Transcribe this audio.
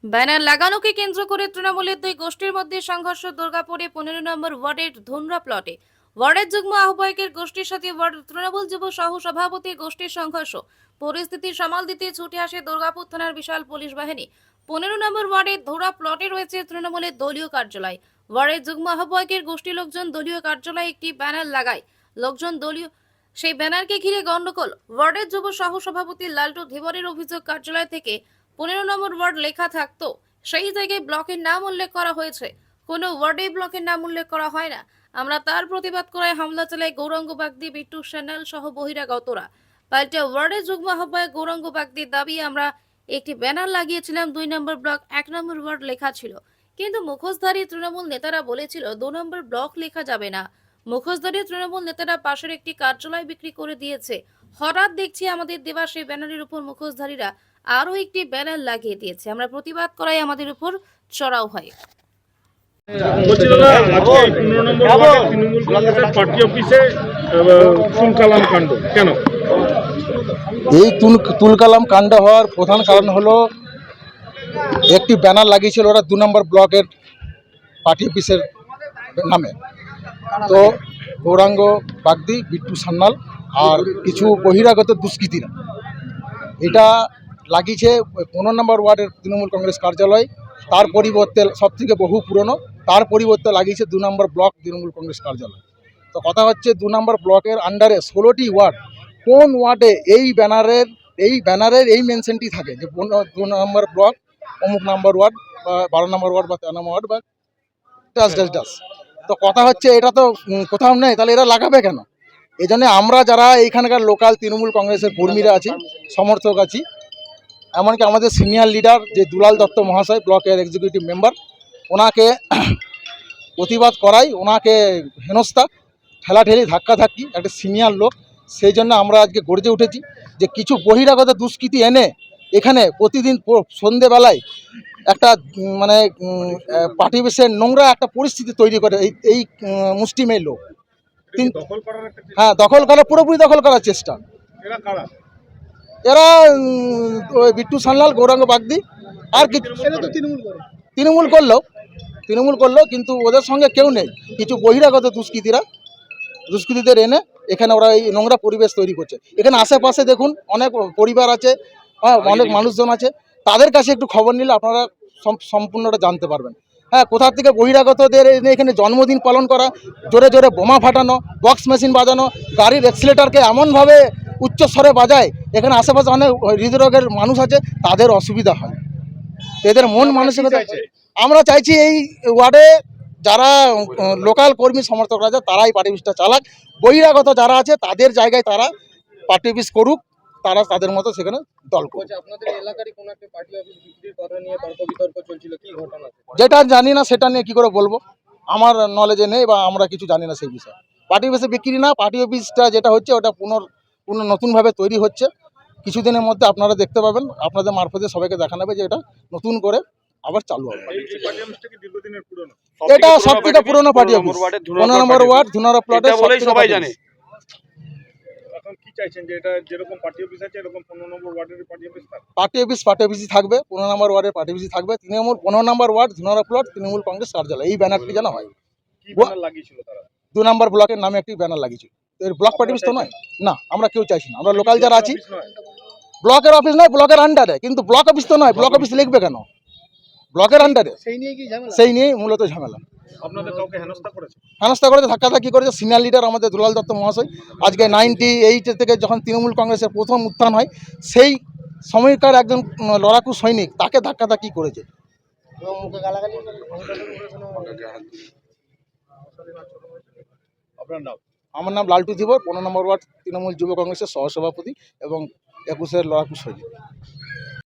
Banner লাগানোকে কেন্দ্র করে তৃণমূলের দুই গোষ্ঠীর মধ্যে সংঘর্ষ দুর্গাপুরে 15 নম্বর ওয়ার্ডের ধুনরা প্লটে। ওয়ার্ডের যুগ্ম আহ্বায়কের গোষ্ঠীর সাথে ওয়ার্ড তৃণমূল যুব সহ সভাপতির গোষ্ঠীর সংঘর্ষ। পরিস্থিতি সামাল দিতে ছুটে আসে দুর্গাপুর থানার বিশাল পুলিশ বাহিনী। 15 নম্বর ওয়ার্ডের ধুরা প্লটে রয়েছে তৃণমূলের দলীয় কার্যালয়। ওয়ার্ডের যুগ্ম আহ্বায়কের গোষ্ঠী লোকজন দলীয় কার্যালয়ে একটি ব্যানার লাগায়। লোকজন দলীয় সেই ব্যানারকে ঘিরে গন্ডগোল। ওয়ার্ডের যুব সহ সভাপতি লালটু ধীবরের অভিযোগ, কার্যালয় থেকে 15 নম্বর ওয়ার্ড লেখা থাকতো, সেই জায়গায় ব্লকের নাম উল্লেখ করা হয়েছে, কোনো ওয়ার্ডে ব্লকের নাম উল্লেখ করা হয় না। আমরা তার প্রতিবাদ করায় হামলা চালায় গৌরাঙ্গ বাগদি, বিট্টু সেনাল সহ বহিরাগতরা। পাল্টা ওয়ার্ডের যুগ্ম আহ্বায়ক গৌরাঙ্গ বাগদির দাবি, আমরা একটি ব্যানার লাগিয়েছিলাম, 2 নম্বর ব্লক 1 নম্বর ওয়ার্ড লেখা ছিল, কিন্তু মুখোশধারী তৃণমূল নেতারা বলেছিল 2 নম্বর ব্লক লেখা যাবে না। মুখোশধারী তৃণমূল নেতারা পাশের একটি কার্যালয় বিক্রি করে দিয়েছে। হঠাৎ দেখছি আমাদের দেওয়া সেই ব্যানারের উপর মুখোশধারীরা আরো একটি ব্যানার লাগিয়ে দিয়েছে। আমরা প্রতিবাদ করাই আমাদের উপর চড়াও হয়। বলছিল না আজকে 15 নম্বর ওয়ার্ডে তৃণমূল কংগ্রেসের পার্টি অফিসে তুলকালাম কাণ্ড কেন? এই তুলকালাম কাণ্ড হওয়ার প্রধান কারণ হলো একটি ব্যানার লাগিয়েছিল ওরা 2 নম্বর ব্লকের পার্টি অফিসের নামে। তো গৌরাঙ্গ বাগদি, বিট্টু সান্যাল আর কিছু বহিরাগত দুষ্কৃতীরা এটা লাগিয়েছে 15 নম্বর ওয়ার্ডের তৃণমূল কংগ্রেস কার্যালয়। তার পরিবর্তে সবথেকে বহু পুরনো, তার পরিবর্তে লাগিয়েছে 2 নম্বর ব্লক তৃণমূল কংগ্রেস কার্যালয়। তো কথা হচ্ছে 2 নম্বর ব্লকের আন্ডারে 16টি ওয়ার্ড, কোন ওয়ার্ডে এই ব্যানারের এই মেনশনটি থাকে যে 2 নম্বর ব্লক অমুক নাম্বার ওয়ার্ড বা 12 নম্বর ওয়ার্ড বা 13 নম্বর ওয়ার্ড বা ডাস ডাস ডাস। তো কথা হচ্ছে এটা তো কোথাও নেই, তাহলে এরা লাগাবে কেন? এই জন্য আমরা যারা এইখানকার লোকাল তৃণমূল কংগ্রেসের কর্মীরা আছি, সমর্থক আছি, এমনকি আমাদের সিনিয়র লিডার যে দুলাল দত্ত মহাশয়, ব্লকের এক্সিকিউটিভ মেম্বার, ওনাকে প্রতিবাদ করাই, ওনাকে হেনস্থা, ঠেলাঠেলি, ধাক্কাধাক্কি, একটা সিনিয়র লোক, সেই জন্য আমরা আজকে গর্জে উঠেছি যে কিছু বহিরাগত দুষ্কৃতী এনে এখানে প্রতিদিন সন্ধেবেলায় একটা মানে পার্টি অফিসের নোংরা একটা পরিস্থিতি তৈরি করে এই মুষ্টিমেয় লোক। দখল করার একটা হ্যাঁ, দখল করা, পুরোপুরি দখল করার চেষ্টা। এরা কারা? এরা ওই বিট্টু সান্যাল, গৌরাঙ্গ বাগদি আর কিছু তৃণমূল করলো, কিন্তু ওদের সঙ্গে কেউ নেই। কিছু বহিরাগত দুষ্কৃতীদের এনে এখানে ওরা এই নোংরা পরিবেশ তৈরি করছে। এখানে আশেপাশে দেখুন অনেক পরিবার আছে, হ্যাঁ, অনেক মানুষজন আছে, তাদের কাছে একটু খবর নিলে আপনারা সম্পূর্ণটা জানতে পারবেন। হ্যাঁ, কোথা থেকে বহিরাগতদের এনে এখানে জন্মদিন পালন করা, জোরে জোরে বোমা ফাটানো, বক্স মেশিন বাজানো, গাড়ির এক্সিলেটারকে এমনভাবে উচ্চস্বরে বাজায়, এখানে আশেপাশে অনেক হৃদরোগের মানুষ আছে, তাদের অসুবিধা হয়। এদের মন মানসিকতা আমরা চাইছি এই ওয়ার্ডে যারা লোকাল কর্মী সমর্থকরা আছে তারাই পার্টি অফিসটা চালাক, বহিরাগত যারা আছে তাদের জায়গায় তারা পার্টি অফিস করুক, তারা তাদের মতো সেখানে দল করুক। আপনাদের এলাকারই কোনো একটা পার্টি অফিস বিক্রির কথা নিয়ে তর্ক বিতর্ক চলছিল, কি ঘটনা? যেটা জানি না সেটা নিয়ে কি করে বলবো, আমার নলেজে নেই বা আমরা কিছু জানি না সেই বিষয়ে। পার্টি অফিসে বিক্রি না, পার্টি অফিসটা যেটা হচ্ছে ওটা নতুনভাবে তৈরি হচ্ছে। কিছুদিনের মধ্যে আপনারা দেখতে পাবেন, আপনাদের মারফতে সবাইকে দেখানো হবে যে এটা নতুন করে আবার চালু হবে। এই পার্টি অফিসটা কি দীর্ঘদিনের পুরনো? এটা সব থেকে পুরনো পার্টি অফিস, 15 নম্বর ওয়ার্ড ধুনারা প্লটে সবাই জানে। এখন কি চাইছেন যে এটা যেরকম পার্টি অফিস আছে এরকম 15 নম্বর ওয়ার্ডের পার্টি অফিস থাকবে? পার্টি অফিসই থাকবে, 15 নম্বর ওয়ার্ডের পার্টি অফিসই থাকবে। 15 নম্বর ওয়ার্ড ধুনারা প্লট তৃণমূল কংগ্রেস কার্যালয়, এই ব্যানারটি যেন হয়। কি ব্যানার লাগিয়েছিল তারা? 2 নম্বর ব্লকের নামে একটি ব্যানার লাগিয়েছিল। এর ব্লক পার্টি অফিস তো নয়, না, আমরা কেউ চাইছি না। আমরা লোকাল যারা আছি, অফিস নয়? ব্লকের অফিস নয়, ব্লকের আন্ডারে, কিন্তু ব্লক অফিস তো নয়। ব্লক অফিস লিখবে কেন ব্লকের আন্ডারে? সেই নিয়েই মূলত ঝামেলা। আপনাদের কাউকে হেনস্থা করেছে? হেনস্থা করেছে, ধাক্কাধাক্কি করেছে। সিনিয়র লিডার আমাদের দুলাল দত্ত মহাশয় আজকে 98 থেকে যখন তৃণমূল কংগ্রেসের প্রথম উত্থান হয়, সেই সময়কার একজন লড়াকু সৈনিক, তাকে ধাক্কাধাক্কি করেছে। আপনার নাম? আমার নাম লালটু ধীবর, 15 নম্বর ওয়ার্ড তৃণমূল যুব কংগ্রেসের সহসভাপতি এবং 21-এর লড়াকু সৈনিক।